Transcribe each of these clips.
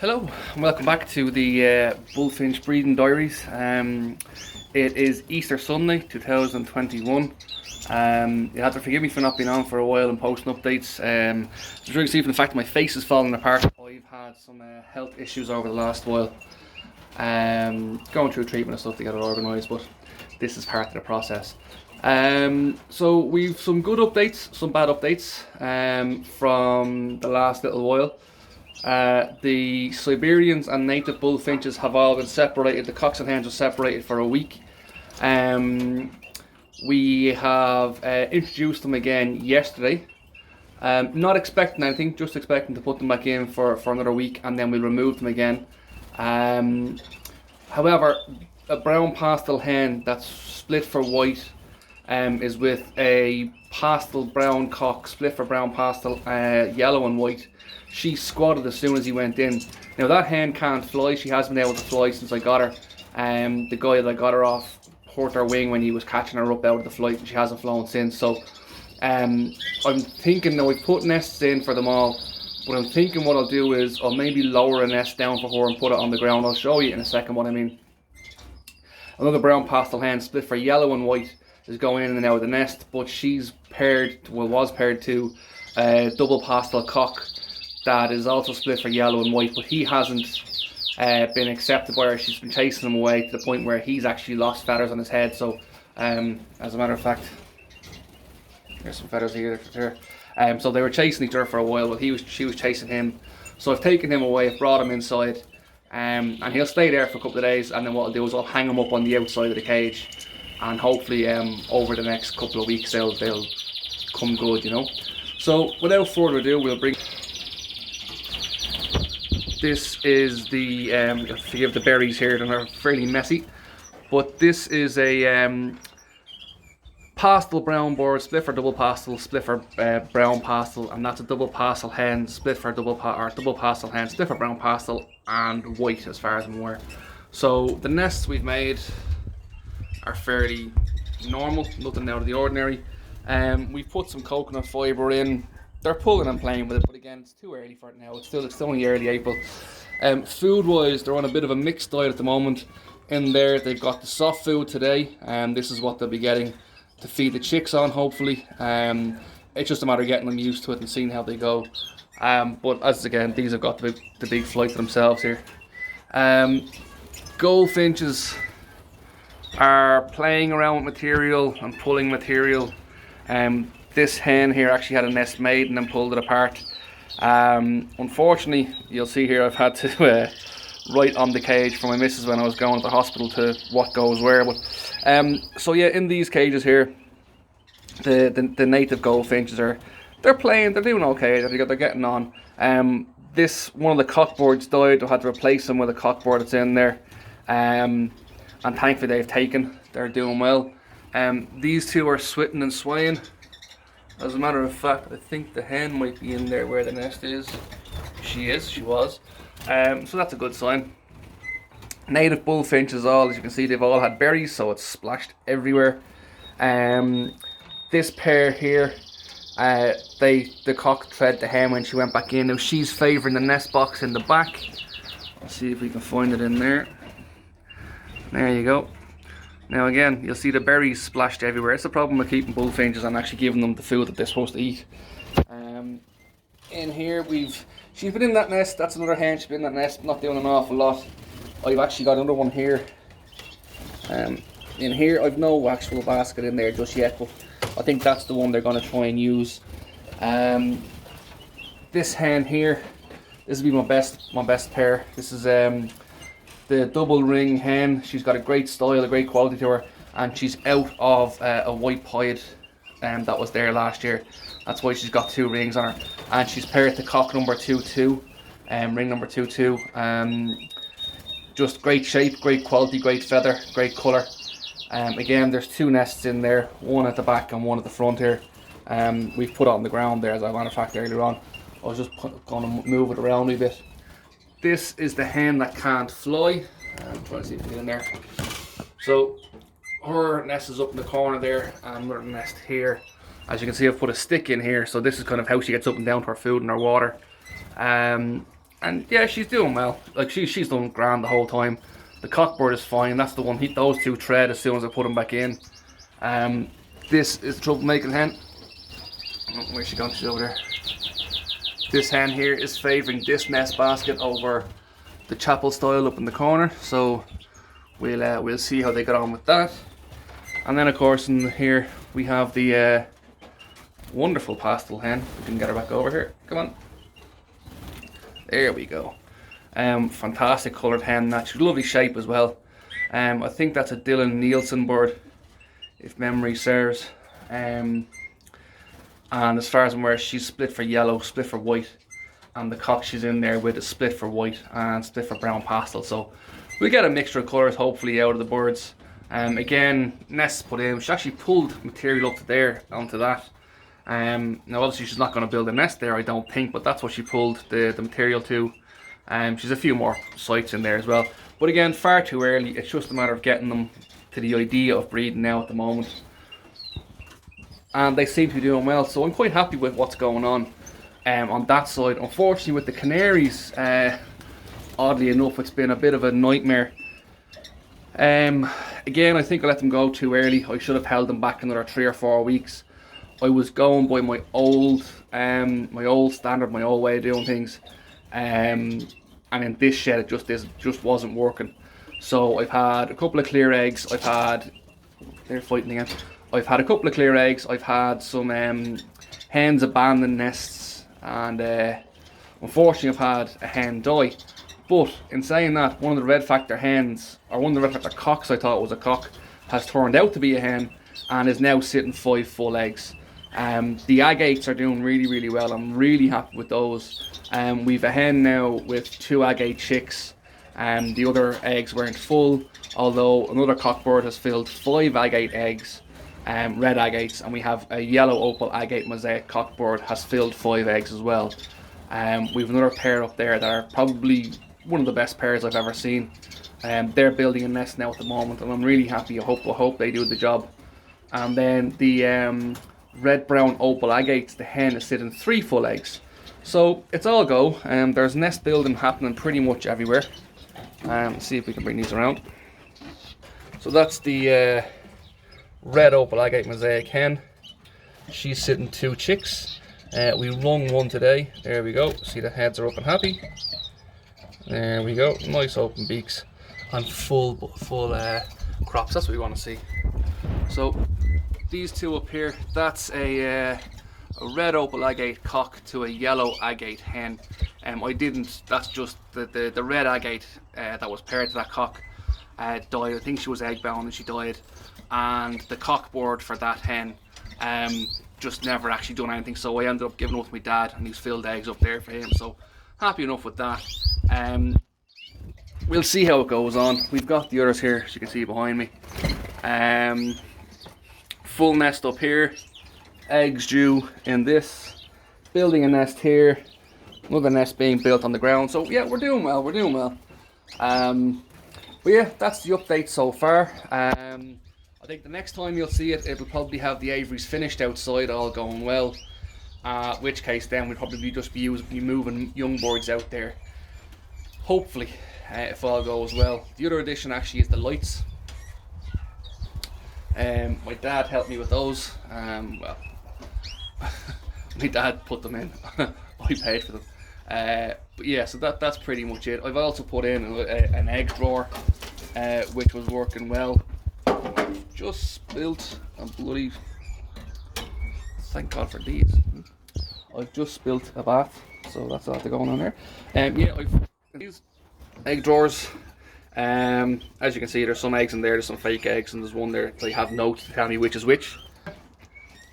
Hello and welcome back to the Bullfinch breeding diaries. It is Easter Sunday 2021. You have to forgive me for not being on for a while and posting updates. As you can see from the fact that my face is falling apart, I've had some health issues over the last while. Going through treatment and stuff to get it organised, but this is part of the process. So we've some good updates, some bad updates from the last little while. The Siberians and native bullfinches have all been separated. The cocks and hens were separated for a week. We have introduced them again yesterday. Not expecting anything, just expecting to put them back in for another week, and then we'll remove them again. However, a brown pastel hen that's split for white is with a pastel brown cock split for brown pastel, yellow and white. She squatted as soon as he went in. Now that hen can't fly. She hasn't been able to fly since I got her. The guy that I got her off hurt her wing when he was catching her up out of the flight, and she hasn't flown since. So I'm thinking now we've put nests in for them all, but I'm thinking what I'll do is I'll maybe lower a nest down for her and put it on the ground. I'll show you in a second what I mean. Another brown pastel hen split for yellow and white is going in and out of the nest, but she's paired, well, was paired to a double pastel cock that is also split for yellow and white, but he hasn't been accepted by her. She's been chasing him away to the point where he's actually lost feathers on his head. So as a matter of fact, there's some feathers here. So they were chasing each other for a while, but she was chasing him. So I've taken him away, I've brought him inside, and he'll stay there for a couple of days, and then what I'll do is I'll hang him up on the outside of the cage, and hopefully over the next couple of weeks they'll come good, you know. So without further ado, we'll bring. This is the, forgive the berries here, they're fairly messy, but this is a pastel brown bird, split for double pastel, split for brown pastel, and that's a double pastel hen, split for double pastel hen, split for brown pastel, and white as far as I'm aware. So the nests we've made are fairly normal, nothing out of the ordinary. We've put some coconut fibre in. They're pulling and playing with it, but again, it's too early for it now. It's only early April. Food-wise, they're on a bit of a mixed diet at the moment. In there, they've got the soft food today, and this is what they'll be getting to feed the chicks on, hopefully. It's just a matter of getting them used to it and seeing how they go. But as again, these have got the big flight to themselves here. Goldfinches are playing around with material and pulling material. This hen here actually had a nest made and then pulled it apart. Unfortunately, you'll see here I've had to write on the cage for my missus when I was going to the hospital to what goes where. But so yeah, in these cages here, the native goldfinches they're playing, they're doing okay, they're getting on. This one of the cockboards died. I had to replace them with a cockboard that's in there, and thankfully they've taken. They're doing well. These two are switting and swaying. As a matter of fact, I think the hen might be in there where the nest is. She was. So that's a good sign. Native bullfinches as you can see, they've all had berries, so it's splashed everywhere. This pair here, the cock fed the hen when she went back in. Now she's favouring the nest box in the back. Let's see if we can find it in there. There you go. Now again, you'll see the berries splashed everywhere. It's the problem with keeping bullfinches and actually giving them the food that they're supposed to eat. In here she's been in that nest. That's another hen. She's been in that nest, not doing an awful lot. I've actually got another one here. In here, I've no actual basket in there just yet, but I think that's the one they're going to try and use. This hen here, this will be my best pair. This is the double ring hen. She's got a great style, a great quality to her, and she's out of a white pied that was there last year. That's why she's got two rings on her, and she's paired to cock number 22, ring number 22. Just great shape, great quality, great feather, great colour. Again, there's two nests in there, one at the back and one at the front here. We've put it on the ground there, as a matter of fact, earlier on. I was just going to move it around a bit. This is the hen that can't fly. I'm trying to see if I can get in there. So her nest is up in the corner there, and another nest here. As you can see, I've put a stick in here, so this is kind of how she gets up and down to her food and her water. And yeah, she's doing well. Like she's done grand the whole time. The cockbird is fine. That's the one. Those two tread as soon as I put them back in. This is the troublemaking hen. Oh, where's she gone? She's over there. This hen here is favouring this nest basket over the chapel style up in the corner. So we'll see how they get on with that. And then of course in here we have the wonderful pastel hen. We can get her back over here. Come on. There we go. Fantastic coloured hen. That's a lovely shape as well. I think that's a Dylan Nielsen bird, if memory serves. And as far as I'm aware, she's split for yellow, split for white, and the cock she's in there with is split for white and split for brown pastel. So we get a mixture of colours hopefully out of the birds. Again, nests put in. She actually pulled material up to there onto that. Now obviously she's not going to build a nest there, I don't think, but that's what she pulled the material to. She's a few more sites in there as well, but again, far too early. It's just a matter of getting them to the idea of breeding now at the moment, and they seem to be doing well, so I'm quite happy with what's going on that side. Unfortunately with the canaries, oddly enough, it's been a bit of a nightmare. Again, I think I let them go too early. I should have held them back another 3 or 4 weeks. I was going by my old standard, my old way of doing things, and in this shed it just wasn't working. So I've had a couple of clear eggs. They're fighting again. I've had a couple of clear eggs. I've had some hens abandon nests, and unfortunately I've had a hen die. But in saying that, one of the red factor hens, or one of the red factor cocks I thought was a cock, has turned out to be a hen and is now sitting 5 full eggs. The agates are doing really well. I'm really happy with those. We've a hen now with 2 agate chicks. The other eggs weren't full, although another cockbird has filled 5 agate eggs, red agates, and we have a yellow opal agate mosaic cockbird has filled 5 eggs as well. We've another pair up there that are probably one of the best pairs I've ever seen. They're building a nest now at the moment, and I'm really happy. I hope they do the job. And then the red brown opal agates, the hen is sitting 3 full eggs. So it's all go. There's nest building happening pretty much everywhere. Let's see if we can bring these around. So that's the red opal agate mosaic hen. She's sitting 2 chicks. We rung one today. There we go. See, the heads are up and happy. There we go. Nice open beaks and full crops. That's what we want to see. So these 2 up here, that's a red opal agate cock to a yellow agate hen. That's just the red agate that was paired to that cock died. I think she was egg bound and she died. And the cockbird for that hen just never actually done anything, so I ended up giving it to my dad, and he's filled eggs up there for him, so happy enough with that. We'll see how it goes on. We've got the others here, as you can see behind me. Full nest up here, eggs due in this, building a nest here, another nest being built on the ground. So yeah, we're doing well. But yeah, that's the update so far. I think the next time you'll see it, it'll probably have the aviaries finished outside, all going well. Which case then we'll probably just be moving young birds out there, hopefully, if all goes well. The other addition actually is the lights. My dad helped me with those. Well, my dad put them in. I paid for them. But yeah, so that's pretty much it. I've also put in an egg drawer, which was working well. Just spilt a bloody, thank God for these. I've just spilt a bath, so that's all going on there. Yeah, I've these egg drawers. As you can see, there's some eggs in there, there's some fake eggs, and there's one there. They have notes to tell me which is which.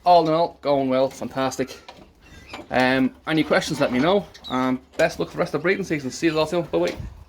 All in all, going well, fantastic. Any questions, let me know. Best luck for the rest of the breeding season. See you all soon. Bye bye.